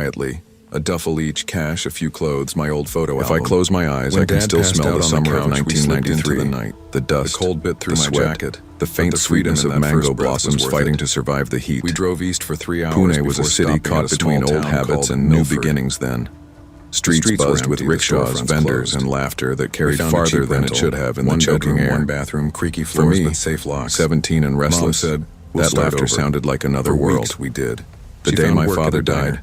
quietly. A duffel each, cash, a few clothes, my old photo album. If I close my eyes, I can still smell the summer of 1993. The dust, the cold bit through my jacket, the faint sweetness of mango blossoms fighting to survive the heat. We drove east for 3 hours. Pune was a city caught between old habits and new beginnings then. Streets buzzed with rickshaws, vendors, and laughter that carried farther than it should have in the choking air. One bathroom, creaky floors, but safe locks. 17 and restless, that laughter sounded like another world. We did. The day my father died,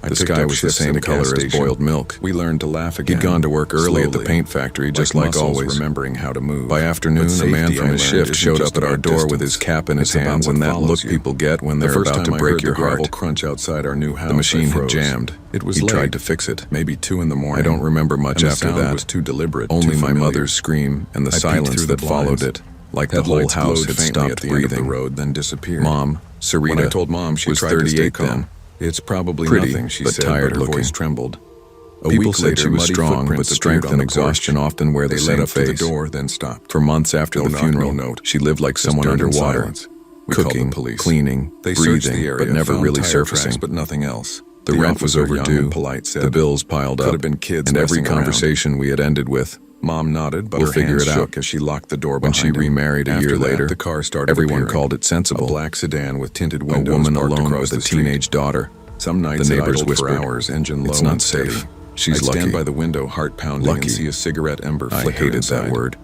the sky was the same color as boiled milk. We learned to laugh again. He'd gone to work early at the paint factory, just like always, remembering how to move. By afternoon, a man from his shift showed up at our door with his cap in his hands, and that look people get when they're about to break your heart. Crunch outside our new house. The machine had jammed. He tried to fix it. Maybe 2 in the morning. I don't remember much after that. Was too deliberate. Only my mother's scream and the silence that followed it, like the whole house had stopped breathing. Then disappeared. Mom, Sarita, when I told Mom she was 38 then. It's probably pretty, nothing, she said, but her voice trembled. People said she was strong, but strength and exhaustion often wear the same face. The door, then stopped. For months after the funeral, she lived like someone underwater, cooking, cleaning, breathing, but never really surfacing. But nothing else. The rent was overdue, the bills piled up, and every conversation we had ended with, Mom nodded, but her hand shook as she locked the door behind him. When she remarried a year later, the car started everyone called it sensible. A black sedan with tinted windows, a woman alone with a teenage daughter. Some nights the neighbors whispered, for hours, engine low, it's not safe. She's lucky. I'd stand by the window, heart pounding, and see a cigarette ember flicker. I hated that word.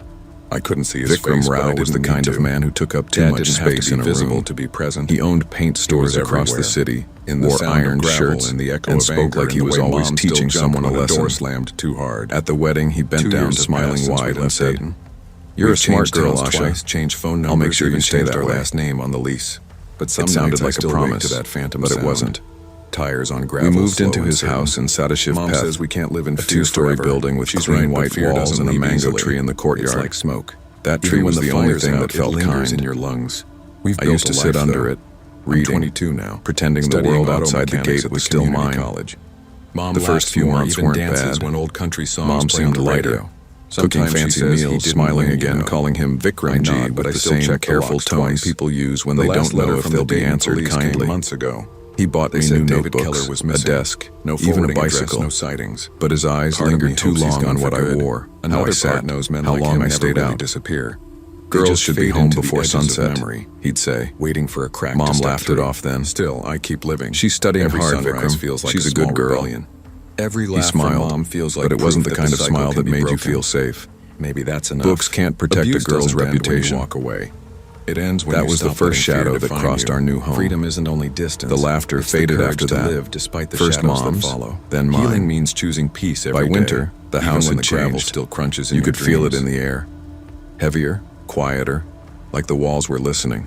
I couldn't see his face, Rao was the kind of man who took up too much space in a room. To be present. He owned paint stores across the city, wore ironed shirts, and spoke like he was always teaching someone a lesson. Door slammed too hard. At the wedding, he bent down, smiling wide, and said, "You're a smart girl, Asha. Change phone numbers. I'll make sure you stay that way." Last name on the lease, but some sounded like a promise, but it wasn't. Tires on gravel. We moved into his house in Sadashiv Mom says we can't live in a 2-story building with clean white walls and a mango tree in the courtyard. It's like smoke. That tree was the only thing that felt kind in your lungs. I used to sit under it, reading, 22 now, pretending the world outside the gate was still mine. The first few months weren't bad. When old country songs Mom seemed lighter, cooking fancy meals, smiling again, calling him Vikramji, but the same careful tone people use when they don't know if they'll be answered kindly. Months ago. He bought me new notebooks, a desk, even a bicycle, no sightings. But his eyes lingered too long on what I wore, how I sat, how long I stayed out. Girls should be home before sunset, he'd say, waiting for a crack. Mom laughed it off then. Still, I keep living. She's studying hard, Vikram. She's a good girl. He smiled, but it wasn't the kind of smile that made you feel safe. Maybe that's enough. Books can't protect a girl's reputation. Walk away. It ends when that was the first shadow that crossed our new home. Freedom isn't only distance. The laughter faded after that. Live despite the first Mom's, that follow. Then mine. Healing means choosing peace every day. By winter, the house had changed. Still crunches in you could feel it in the air. Heavier, quieter, like the walls were listening.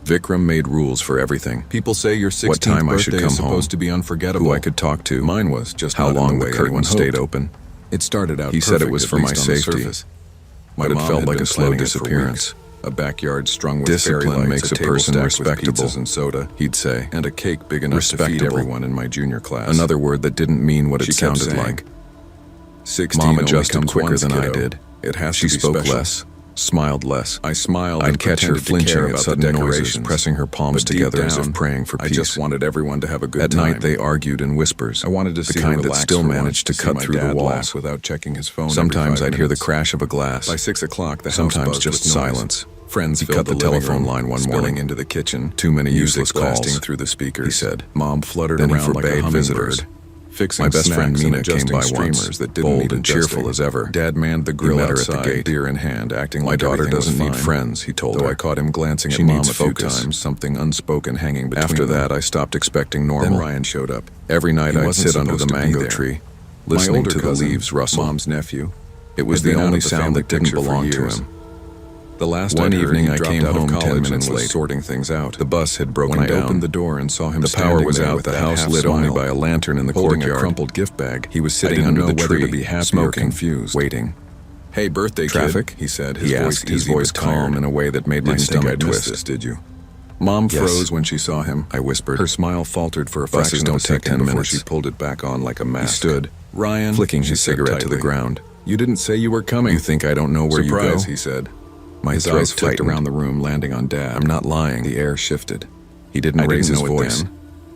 Vikram made rules for everything. People say your 16th birthday is supposed to be unforgettable. Who I could talk to. Mine was just how long the curtain stayed open. It started out. He said it was for my safety, but it felt like a slow disappearance. A backyard strung with discipline makes a person respectable, and soda, he'd say, and a cake big enough to feed everyone in my junior class. Another word that didn't mean what it sounded like. 16 Mom adjusted quicker than I did. It has to be special. She spoke less, smiled less. I smiled. I'd catch her flinching at sudden noises, pressing her palms together as if praying for peace. I just wanted everyone to have a good time. At night, they argued in whispers. I wanted to see the kind that still managed to cut through the walls without checking his phone. Sometimes I'd hear the crash of a glass. By 6 o'clock, the house sometimes just silence. Friends cut the telephone line one morning into the kitchen. Too many useless calls through the speakers. He said. Mom fluttered around like a hummingbird. Fixing my best friend Mina came by once, bold and cheerful as ever. Dad manned the grill outside, at the gate, beer in hand, acting like my daughter doesn't need friends, he told her. Though I caught him glancing at Mom a few times, something unspoken hanging between them. After that, I stopped expecting normal. Then Ryan showed up. Every night I'd sit under the mango tree, listening to the leaves rustle. Mom's nephew. It was the only sound that didn't belong to him. The last one evening I came home 10 minutes late, sorting things out. The bus had broken down. When I opened the door and saw him, the power was out. The house lit only by a lantern in the courtyard. Holding a crumpled gift bag, he was sitting under the tree, smoking, confused, waiting. "Hey, birthday kid," he said. His voice calm in a way that made my stomach twist. Did you? Mom froze when she saw him. I whispered. Her smile faltered for a fraction of a second before she pulled it back on like a mask. He stood, Ryan, flicking his cigarette to the ground. "You didn't say you were coming." "You think I don't know where you go?" he said. His eyes flicked around the room, landing on Dad. "I'm not lying." The air shifted. He didn't raise his voice.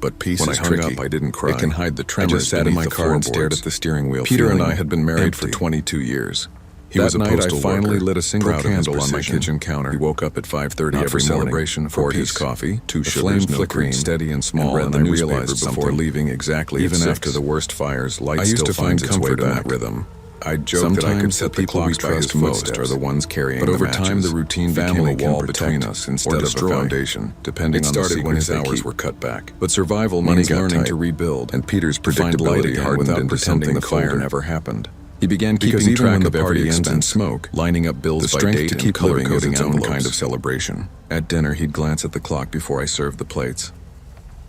but peace When is I hung tricky. up, I didn't cry. It can hide the I tremors. just sat in my beneath the car and stared floorboards. at the steering wheel. Peter and feeling I had been married for empty. 22 years. He That was a night, I postal finally worker, lit a single proud of his candle on my precision. kitchen counter. He woke up at 5:30 Not every for morning, celebration, for poured his peace. coffee, 2 The sugars, flame no flickered cream, steady and small, read and the I newspaper realized before something. leaving exactly Even at 6. after the worst fires, light I used still to find finds its way comfort in back. that rhythm. I joked Sometimes that I could the set the people we clocks by his trust most footsteps, are the ones carrying but the over time matches. the routine Family became a wall can between protect us or instead of a destroy, foundation, depending It on the started when secrets his they hours keep. were cut back. But survival Money means got learning tight, to rebuild, and Peter's to find light predictability again hardened without into pretending something the fire colder. never happened. He began Because keeping even track when the of every party ends in expense, smoke, lining up bills the by strength date to and keep living is color-coding its own envelopes. kind of celebration. At dinner, he'd glance at the clock before I served the plates.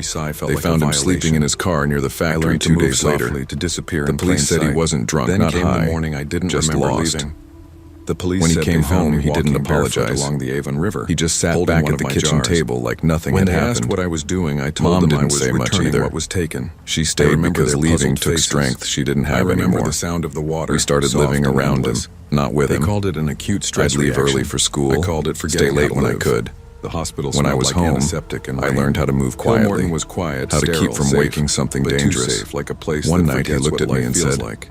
every sigh felt They like found a him sleeping in his car near the I factory learned to 2 move days later. softly, to disappear The in police plain said he sight. wasn't drunk, Then not came high, the morning I didn't just remember lost. leaving. The police When he said came they found home, me he didn't walking barefoot apologize. along the Avon River. He just sat holding back one at the of my kitchen jars. table like nothing When had they happened. asked what I was doing, I told Mom them I didn't was say much returning either. what was taken. She I stayed remember because their leaving puzzled took faces. strength she didn't have I remember anymore. the sound of the water. We started soft living and around him, endless. not with They him. called it an acute stress I'd leave reaction. early for school, I called it stay forgetting late how to when I live. could. The hospital When I smelled was like home, antiseptic and I rain. learned how to move Kilmorton quietly, was quiet, how to keep sterile, from safe, waking something but too dangerous. safe, like a place One that night he forgets looked what at me life and feels said, like.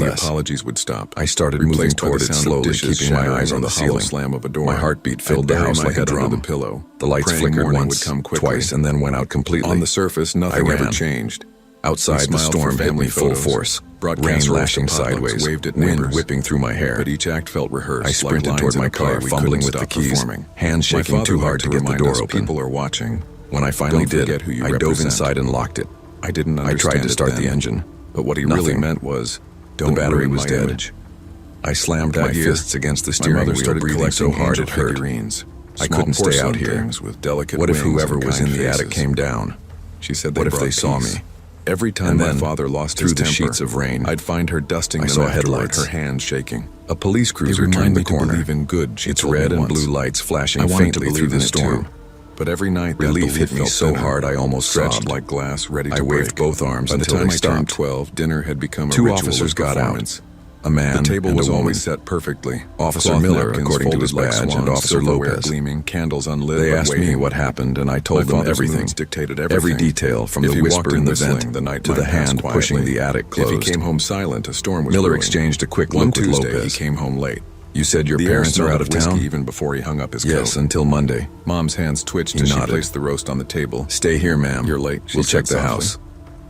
less. The apologies would stop. I started moving toward it slowly, keeping my eyes on the ceiling. Slam of a door. My heartbeat filled the house like a drum. The pillow. The lights flickered once, twice, and then went out completely. On the surface, nothing ever changed. Outside, the storm hit me full force. Rain lashing sideways, wind whipping through my hair. But each act felt rehearsed. I sprinted toward my car, fumbling with the keys, hands shaking too hard to get the door open. People are watching. When I finally did, I dove inside and locked it. I didn't understand. I tried to start the engine, but what he really meant was, the battery was dead. I slammed my fists against the steering wheel, breathing so hard it hurt. I couldn't stay out here. What if whoever was in the attic came down? She said, what if they saw me? Every time my father lost his temper, through the sheets of rain, I'd find her dusting them. I saw headlights, her hands shaking. A police cruiser turned the corner. In good, its red and blue lights flashing faintly through the storm. But every night, relief hit me so hard I almost stretched like glass, ready to break. I waved both arms until I turned 12. Dinner had become a ritual. 2 officers got out. A man, the table was always set perfectly. Officer Miller, according to his badge, and Officer Lopez, gleaming, candles unlit. They asked me what happened, and I told them everything. Dictated every detail, from the whisper in the vent to the hand pushing the attic closed. If he came home silent, a storm was brewing. Miller exchanged a quick look with Lopez. He came home late. You said your parents are out of town? Even before he hung up his coat. Yes, until Monday. Mom's hands twitched as she placed the roast on the table. Stay here, ma'am. You're late. We'll check the house.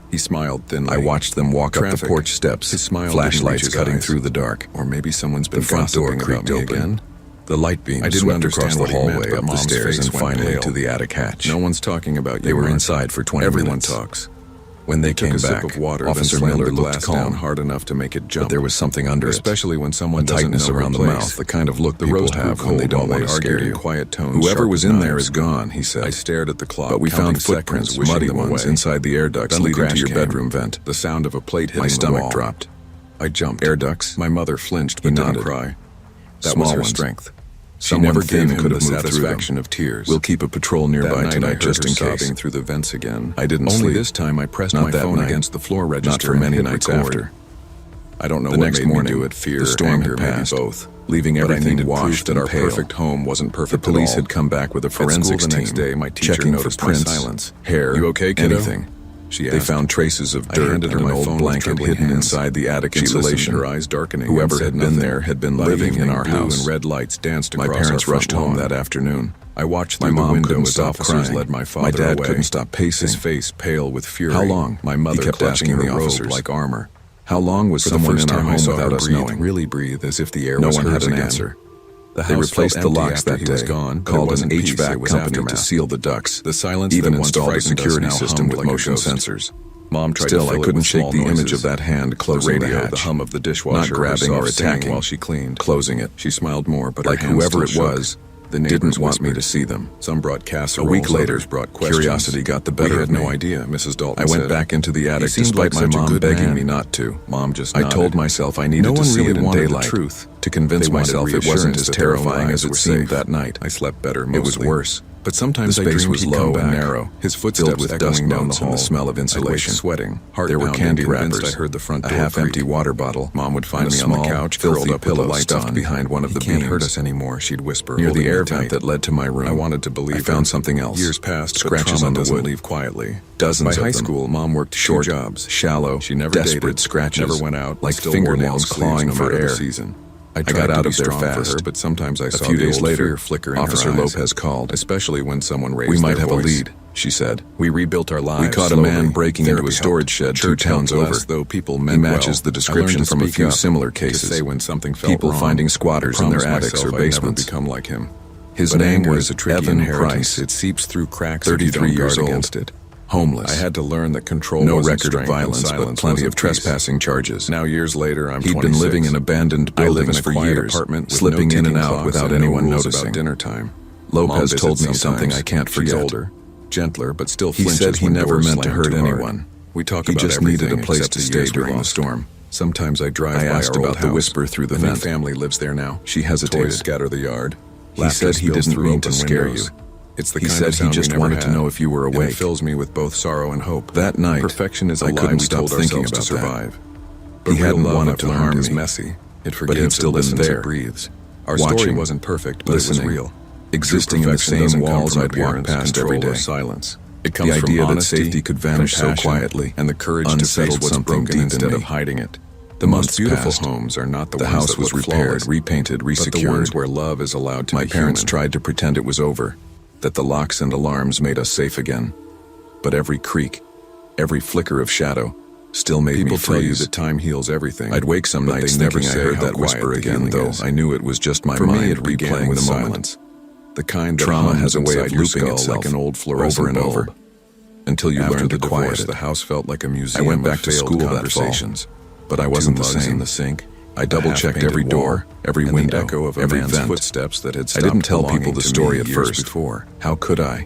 He smiled thinly. I watched them walk up the porch steps, his smile flashlights cutting through the dark. Or maybe someone's been gossiping about me again. The light beams swept across the hallway, up the stairs, and finally to the attic hatch. No one's talking about you. They were inside for 20 minutes. Everyone talks. When they came back, Officer Miller looked calm, hard enough to make it jump. But there was something under it, especially when someone tightness around the mouth, the kind of look people have when they don't want to scare you. Quiet tones. Whoever was in there is gone, he said. I stared at the clock. But we found footprints, muddy ones, inside the air ducts leading to your bedroom vent. The sound of a plate hitting the wall. My stomach dropped. I jumped. Air ducts. My mother flinched but didn't cry. That was her strength. She never gave him the satisfaction of tears. We'll keep a patrol nearby tonight just in case. Sobbing through the vents again. I didn't sleep. Only this time I pressed my phone against the floor register. Not for many nights after. I don't know what made me do it. Fear, the storm had passed, both, leaving everything washed that our perfect home wasn't perfect. The police had come back with a forensics team. The next day, my teacher noticed prints, silence, hair, you okay, kiddo? Anything. They found traces of dirt and an old blanket hidden inside the attic insulation. Her eyes darkening. Whoever had been there had been living in our house. And red lights danced across. My parents rushed home that afternoon. I watched through the window as officers led my father away. My dad couldn't stop pacing, his face pale with fury. How long? My mother kept asking the officers like armor. How long was someone in our home without us knowing? Really breathe as if the air was hers again. No one had an answer. They replaced the locks that day, called an HVAC company to seal the ducts, the silence even installed a security system with motion sensors. Mom tried to fill I couldn't shake the image of that hand closing the hatch, the hum of the dishwasher, not grabbing or attacking while she cleaned, closing it. She smiled more, but like whoever it was, the didn't want me to see them. Some brought casseroles. A week later, curiosity got the better of me. I had no idea, Mrs. Dalton said. I went back into the attic despite my mom begging me not to. Mom just nodded. I told myself I needed to see it in daylight. Truth. To convince myself it wasn't as terrifying as it seemed that night. I slept better mostly. It was worse. But sometimes the space was low and narrow, his footsteps with dust motes and the smell of insulation. Sweating. There were candy wrappers. I heard the front door, a half-empty water bottle. Mom would find me on the couch, curled up with a light stuffed behind one of the beams. He can't hurt us anymore, she'd whisper. Near the air vent that led to my room. I wanted to believe. I found something else. Years passed, scratches on the wood. Leave quietly. Dozens of them. By high school, Mom worked short jobs, shallow. She never desperate scratches, never went out, like fingernails clawing for air. I got out of there fast, her, but sometimes I saw a few days later, flicker in Officer Lopez called, especially when someone raised their voice. We might have a lead, she said. We rebuilt our lives. We caught a man breaking into a storage shed 2 towns over. Though people meant he matches the description from a few similar cases. Say when something felt people wrong. Finding squatters in their attics or basements. Become like him. His name was Evan Price. It seeps through cracks. 33 years old. Against it. Homeless. I had to learn that control no record of violence, but plenty of trespassing charges. Now years later, I'm 26. He'd been living in abandoned buildings for years, slipping in and out without anyone noticing. Dinner time. Lopez told me something I can't forget. He's older, gentler, but still flinches. He said he never meant to hurt anyone. We talk about everything. He just needed a place to stay during the storm. Sometimes I drive by our old house. I asked about the whisper through the vent. Family lives there now. She hesitated. Toys scatter the yard. He said he didn't mean to scare you. It's the he said he just wanted to know if you were awake. It fills me with both sorrow and hope. That night, perfection is a lie we told ourselves to survive. But he hadn't wanted to harm me. Messy. It forgives, but he'd still been there. It breathes. Our story wasn't perfect, but it was real. Existing in the same walls I'd walk past every day. Silence. It comes from the idea that safety could vanish so quietly, and the courage to face what's broken instead of hiding it. The most beautiful homes are not the ones that look flawless. The house was repaired, repainted, resecured. But the ones where love is allowed to be human. My parents tried to pretend it was over, that the locks and alarms made us safe again. But every creak, every flicker of shadow, still made me freeze. People tell you that time heals everything. I'd wake some nights thinking I heard that whisper again, though I knew it was just my mind replaying the silence. The kind that trauma has a way of looping itself like an old fluorescent over and over. Until you learn to quiet it. The house felt like a museum. I went back to school that fall, but I wasn't the same. In the sink. I double-checked every door, every window, every vent. Footsteps that had stopped. I didn't tell people the story at first. How could I?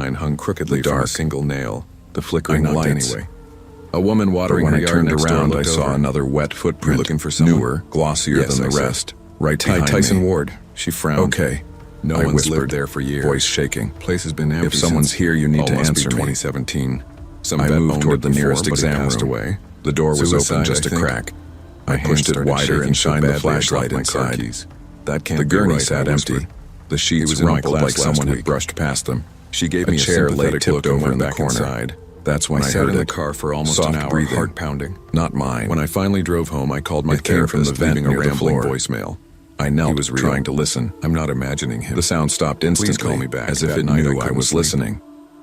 sign hung crookedly from a single nail. The flickering lights. Anyway. A woman watering But when her I yard turned next door around, I looked saw over. another wet footprint. "You looking for someone?" Newer, glossier "Yes," than I the said. rest. Right "Hi, behind Tyson me. Ward." She frowned. Okay. No I one's whispered, lived there for years. voice shaking. Place has been empty. If someone's since- here, you need to must be answer me. 2017. Some I vet moved owned toward it the before, nearest but he exam passed room. away. The door was Suicide, open just I a think. crack. My I pushed it hands started wider shaking and so shined the badly I flashlight dropped my car inside. keys. That can't The be gurney right, sat I empty. whispered. The sheets was in my rumpled like class last someone had week. brushed past them. She gave A me chair a lay sympathetic tipped look and over went in the back corner. inside. That's when I I sat heard in the it. car for almost Soft an hour, breathing. heart pounding. Not mine. When I finally drove home, I called my It came from therapist, the vent leaving a near the rambling floor. voicemail. I knelt, He was real. trying to listen. I'm not imagining him. The sound stopped instantly, call me back. as if That it night knew I I couldn't was sleep. listening.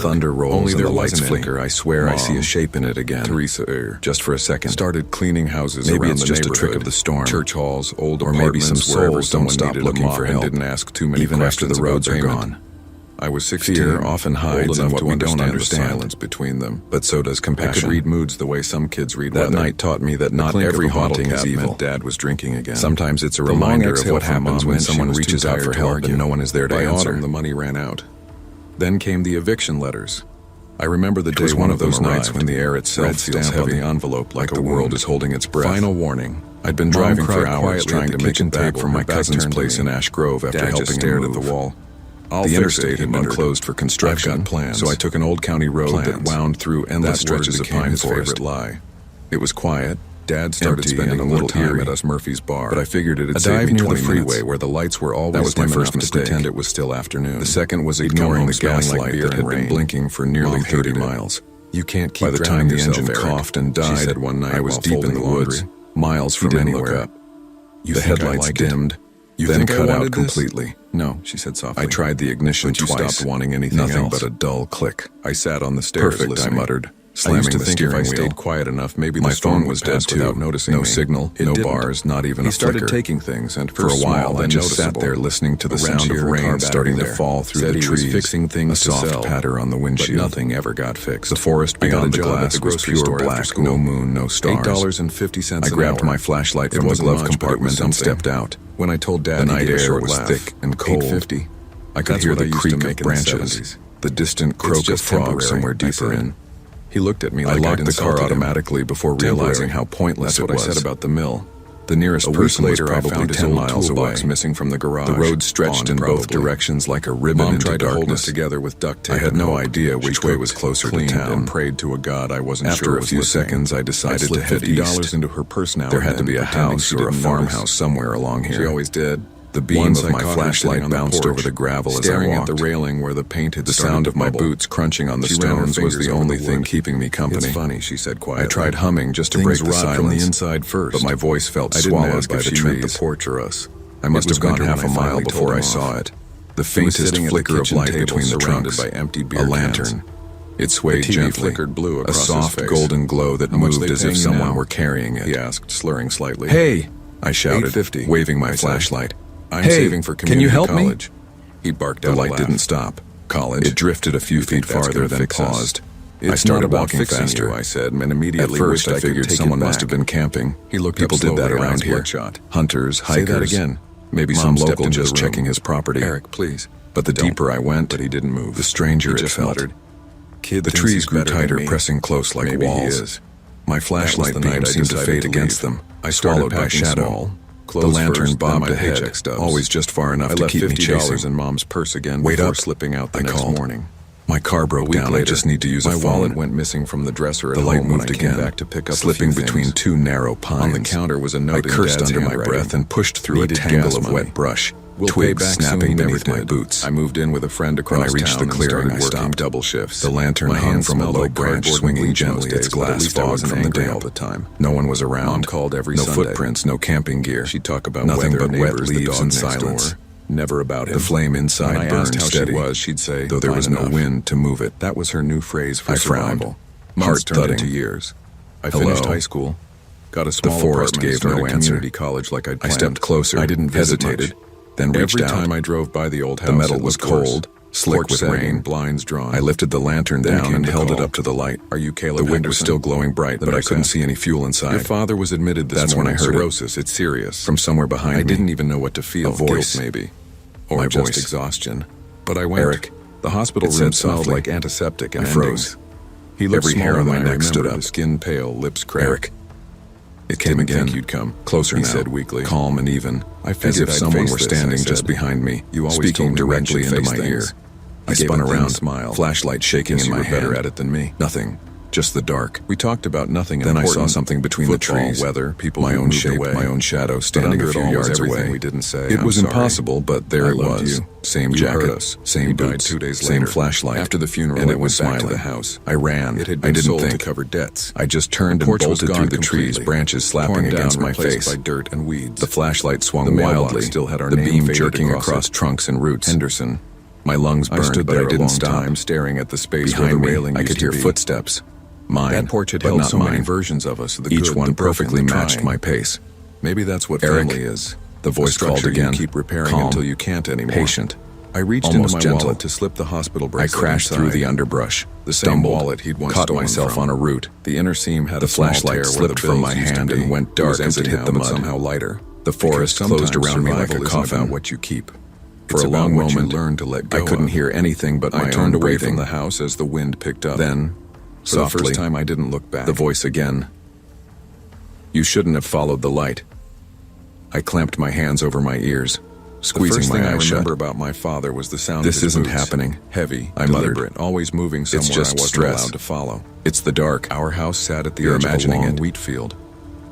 thunder rolls Only and there the lights wasn't any. flicker, I swear I see a Mom, shape in it again. Teresa Just for a second. started cleaning houses Maybe around it's the just a neighborhood. trick of the storm. Church halls, old Or maybe some apartments, wherever souls someone don't stop needed a looking mop for and help, didn't ask too many even after questions the about roads are payment. gone. I was 16, Fear often hides old in enough what to we don't understand understand. the silence between them. But so does I compassion. could read moods the way some kids read That weather. night taught me that The not clink of every a bottle haunting is cap evil. meant Dad was drinking again. Sometimes it's a The long reminder of exhale what from happens Mom when meant she someone was too reaches out tired for to help argue. and no one is there to By answer. autumn, the money ran out. Then came the eviction letters. I remember the It day was one of those them nights arrived. when the air itself Red feels stamp on heavy, the envelope like like the a world wound. is holding its breath. Final warning. I'd been Mom driving for cried hours quietly trying at to the make kitchen it back table, from my her back cousin's turned to place me. in Ash Grove after Dad helping just him stared move. at the wall. The interstate had been closed for construction, I've got plans. so I took an old county road that Plans. wound through endless That word stretches of became pine his forest. favorite lie. It was quiet, Dad started spending a little time at us Murphy's bar, but I figured it'd save me 20 minutes. A dive near the freeway where the lights were always dim enough. That was my first mistake. To pretend it was still afternoon. The second was ignoring the gaslight that had been blinking for nearly 30 miles. You can't keep. By the time the engine coughed and died, she said one night I was deep in the woods, miles from anywhere. The headlights dimmed, then cut out completely. No, she said softly. I tried the ignition twice. You stopped wanting anything else. Nothing but a dull click. I sat on the stairs. Perfect, I muttered, slamming the steering wheel. If I stayed quiet enough, maybe my phone was dead too. Without noticing no signal, no bars, not even a flicker. He started taking things, and for a while I just sat there listening to the sound of rain starting to fall through the trees. Fixing things, a soft patter on the windshield. But nothing ever got fixed. The forest beyond the glass was pure black. No moon, no stars. $8.50. I grabbed my flashlight from the glove compartment and stepped out. When I told Dad, the night air was thick and cold. I could hear the creak of branches, the distant croak of frogs somewhere deeper in. He looked at me like I locked the car automatically before realizing how pointless it was. That's what I said about the mill. The nearest person was probably 10 miles away, missing from the garage. The road stretched in both directions like a ribbon into darkness. Mom tried to hold us together with duct tape. I had no idea which way was closer to town and prayed to a god I wasn't sure was listening. After a few seconds, I decided to head east. $50 into her purse now. There had to be a house or a farmhouse somewhere along here. She always did. The beam of my flashlight bounced over the gravel as I walked, staring at the railing where the paint had started to bubble. The sound of my boots crunching on the stones was the only thing keeping me company. It's funny, she said quietly. I tried humming just to break the silence from the inside first, but my voice felt swallowed by the trees. The porch or us. I must have gone half a mile before I saw it. The faintest flicker of light between the trunks, a lantern. It swayed gently, a soft golden glow that moved as if someone were carrying it. He asked, slurring slightly. "Hey!" I shouted, waving my flashlight. I'm saving for community college. He barked out. The light didn't stop. College. It drifted a few feet farther, then paused. I started walking faster. I said, and immediately at first I figured someone must have been camping. He looked People did that around here. Hunters, hikers. Say that again. Maybe some local just checking his property. Eric, please. But the deeper I went, but he didn't move. The stranger it felt. The trees grew tighter, pressing close like walls. My flashlight beam seemed to fade against them. I swallowed by shadow. The lantern bobbed ahead, always just far enough to keep me chasing. $50 in Mom's purse again. Wait up! Slipping out the next morning. My car broke down. I just need to use a phone. My wallet went missing from the dresser at home. The light moved again, back to pick up slipping between two narrow pines. On the counter was a note. I cursed under my breath and pushed through a tangle of wet brush. Twigs snapping beneath my boots. I moved in with a friend across town. When I reached the clearing, I stopped double shifts. The lantern hung from a low branch, swinging gently, its glass fogged from the damp. All the time. No one was around. Mom called every Sunday. No footprints, no camping gear. She'd talk about nothing but wet leaves and silence. Never about him. The flame inside burned steady. She'd say, though there was no wind to move it. That was her new phrase for survival. Heart thudding. Into years. I finished high school. Got a small apartment. Gave no answer. Community college like I'd planned. I stepped closer. I didn't hesitate. Then reached out. Every time I drove by the old house, the metal was cold, slick with rain, blinds drawn. I lifted the lantern down and held it up to the light. Are you Caleb? The wick was still glowing bright, but I couldn't see any fuel inside. Your father was admitted this morning. That's when I heard cirrhosis. It's serious. From somewhere behind me. I didn't even know what to feel. A voice, maybe. Or just exhaustion. But I went. Eric. The hospital room smelled like antiseptic and I froze. He looked every hair on my neck stood up. Skin pale, lips cracked. Eric. It came again. You'd come closer now, he said weakly, calm and even, as if someone were standing just behind me, speaking directly into my ear. I spun around, flashlight shaking in my hand. Better at it than me. Nothing, just the dark. We talked about nothing. Then I saw something between the trees, weather, people, my own shape, my own shadow, standing a few yards away. We didn't say. It was impossible, but there it was. Same jacket, same boots, 2 days later, same flashlight. After the funeral, and it was smiling. To the house. I ran. It had been sold to cover debts. I just turned and bolted through the trees, branches slapping against my face. By dirt and weeds. The flashlight swung wildly. Still had our the beam jerking across trunks and roots. Henderson. My lungs burned, but I didn't stop. Staring at the space behind me, I could hear footsteps. Mine, that porch had held so many versions of us. Each one perfectly matched my pace. Maybe that's what family is. The voice called again. Keep repairing until you can't anymore. Patient. I reached into my wallet to slip the hospital bracelet. I crashed through the underbrush. The same wallet he'd once caught myself on a root. The inner seam had a flashlight slipped from my hand and went dark as it hit the mud. Somehow lighter. The forest closed around me like a coffin. What you keep. For a long moment, I couldn't hear anything but my own breathing. I turned away from the house as the wind picked up. Then, softly, for the first time I didn't look back. The voice again. You shouldn't have followed the light. I clamped my hands over my ears, squeezing my eyes shut. The first thing I remember about my father was the sound of his boots. This isn't happening. Heavy, I deliberate, always moving somewhere I wasn't allowed to follow. It's the dark. Our house sat at the edge of a long wheat field.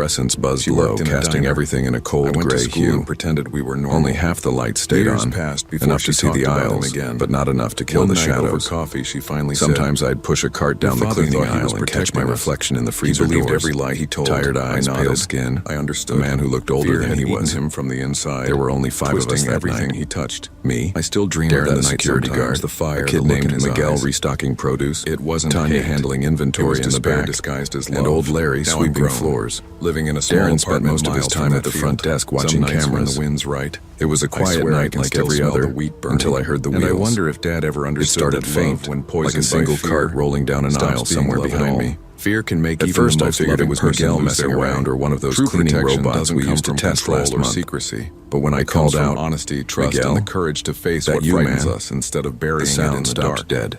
fluorescents buzzed low, casting everything in a cold gray hue. And pretended we were normal. Only half the light stayed Years on, passed before enough she to see talked the about him aisles, again. but not enough to kill One the night shadows. over coffee, she finally Sometimes said, I'd push a cart down "Your the father cleaning thought he was aisle and catch my protecting us. reflection in the He freezer believed doors. every lie he told." Tired I eyes, pale nodded. skin. I understood. A man who looked older Fear than had he eaten was. him from the inside. There were only 5 of us twisting that everything night. he touched. Me, I still dream Darren of that the night security sometimes. guard, The fire, a kid the look named in his Miguel eyes. restocking produce, It wasn't Tanya hate. handling It inventory was in the despair back, disguised as love. and old Larry Now I'm sweeping grown, floors. living in a small Darren spent apartment most of his miles time from at the that front field. desk watching Some nights when cameras. the wind's right. It was a I quiet swear I night can like still every smell other the wheat burning. until I heard the And wheels. I wonder if Dad ever It understood started that faint, love, when like poisoned a single by fear, cart rolling down an stops aisle being somewhere love at behind all. me. Fear can make At even first the I most figured it loving was person Miguel lose messing their way. around or one of those True cleaning protection robots doesn't we come used to from test control last or month. secrecy. But when I It comes called from out, honesty, trust, "Miguel, and the courage to face that what you, frightens man?" us instead of the burying it in sound the stopped dark. dead.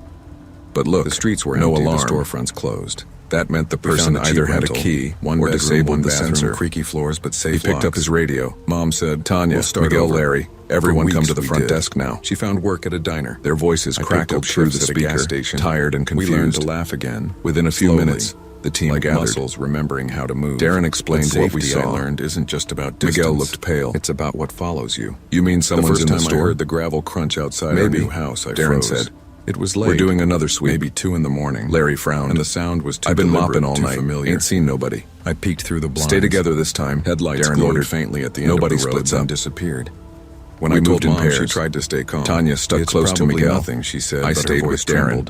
But look, the streets were empty, the storefronts closed. That meant the person either had a key, or disabled the sensor, creaky floors but safe. He picked up his radio. Mom said, "Tanya, Miguel, Larry, everyone come to the front desk now." She found work at a diner. Their voices crackled through the speaker, tired and confused. We learned to laugh again. Within a few minutes, the team gathered, muscles remembering how to move. Darren explained what we saw. I learned isn't just about distance. Miguel looked pale. It's about what follows you. You mean someone's in the store? I heard the gravel crunch outside our new house. Darren said. It was late. We're doing another sweep. Maybe 2 in the morning. Larry frowned. And the sound was too I've been mopping all night. Familiar. Ain't seen nobody. I peeked through the blinds. Stay together this time. Headlights Darren glowed faintly at the end nobody of the road, splits up. And disappeared. When I moved in pairs, she tried to stay calm. Tanya stuck close to Miguel. Nothing, she said. I stayed with Darren.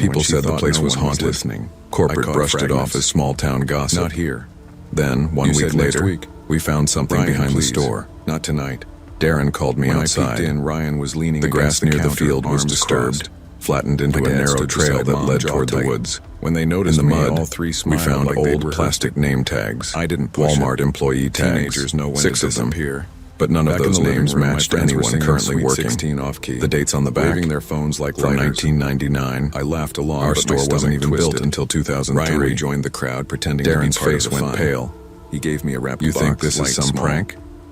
People said the place was haunted. Corporate brushed it off as small-town gossip. Not here. Then, 1 week later, we found something Ryan, behind please. the store. Not tonight. Darren called me When outside. I peeked in, Ryan was leaning The grass against near the counter, field was arms disturbed, crossed. flattened into My a dad narrow stood trail beside that Mom, led jaw toward the tight. woods. When they In noticed the me, mud, all three we smiled found like they'd old rehearsed plastic it. name tags. I didn't push Walmart it. employee tags, Teenagers know when 6 to of them, disappear. but none of Back in those the living names room, my matched friends were anyone singing currently Sweet working. 16 off key. The dates on the back, Waving their phones like from lighters. 1999. I laughed along, Our but my store wasn't stomach even twisted. built until 2003. Ryan rejoined the crowd, pretending Darren's to be part face of the went fun. pale. He gave me a wrapped You box, think this light is some small. prank?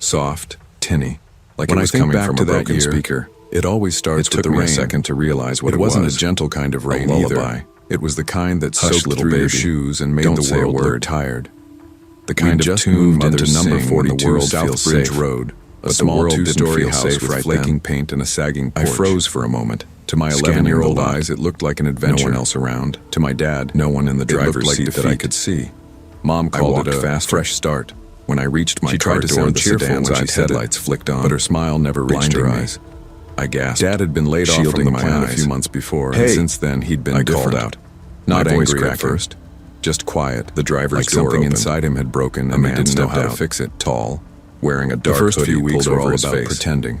soft, tinny, like When it I was think coming back from to a that broken year, speaker. It always starts It with took the me rain. a second to realize what It it wasn't was. a gentle kind of rain A either. lullaby. It was the kind that Hush, soaked little through your baby. shoes and made Don't the say a world word. look tired. The We'd kind of just tune moved mothers into number sing when 42 the world South feels Bridge safe. Road, A but the small world didn't two-story feel house safe with right flaking then. paint and a sagging I porch. froze for a moment. To my Scanning 11-year-old the lot. eyes, it looked like an adventure. No one else around. To my dad, No one in the it looked driver's like seat defeat. that I could see. Mom I called walked it a faster. fresh start. When I reached my She car tried to door, sound the cheerful sedan's when she eyes said it, headlights flicked on, but her smile never reached blinding her me. eyes. I gasped. Dad had been laid off from Shielding the my plant a eyes. few months before, Hey, and since then he'd been I different. called out. Not My voice angry at cracking. first, just quiet. The driver's like door something opened. inside him had broken A and he man didn't know stepped how to out. fix it. Tall, wearing a The dark first hoodie few weeks pulled were over all his about face. pretending.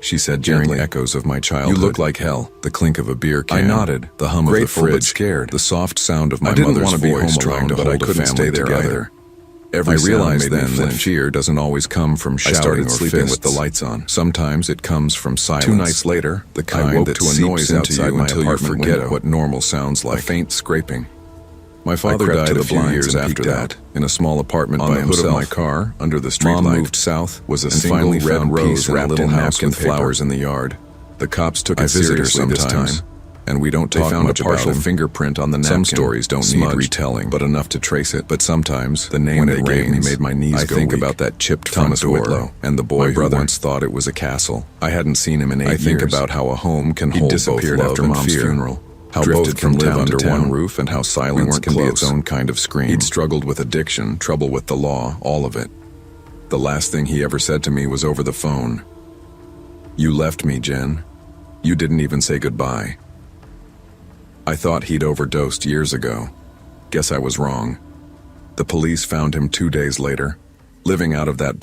she said gently. Hearing echoes of my childhood. You look like hell. The clink of a beer can. I nodded. The hum Grateful of the but fridge. scared. The soft sound of my I didn't mother's want to be voice home trying alone, to but hold I couldn't a family stay there together. either. Every I sound realized made me then that flinch. Fear doesn't always come from I shouting started or sleeping fists. with the lights on. Sometimes it comes from silence. 2 nights later, the I kind woke that to a seeps noise into outside you my until you apartment forget window. what normal sounds like. A faint scraping. My father died a few years after that, in a small apartment by himself. On the hood of my car, under the streetlight. Mom moved south, was a single red rose wrapped in house with flowers in the yard. The cops took it seriously this time, and we don't talk much about him. They found a partial fingerprint on the napkin. Some stories don't need retelling, but enough to trace it. But sometimes, the name they gave me made my knees go weak. I think about that chipped front door, and the boy who once thought it was a castle. I hadn't seen him in 8 years. I think about how a home can hold both love after Mom's funeral. How both can live under one roof, and how silence can be its own kind of scream. He'd struggled with addiction, trouble with the law, all of it. The last thing he ever said to me was over the phone. "You left me, Jen. You didn't even say goodbye." I thought he'd overdosed years ago. Guess I was wrong. The police found him 2 days later, living out of that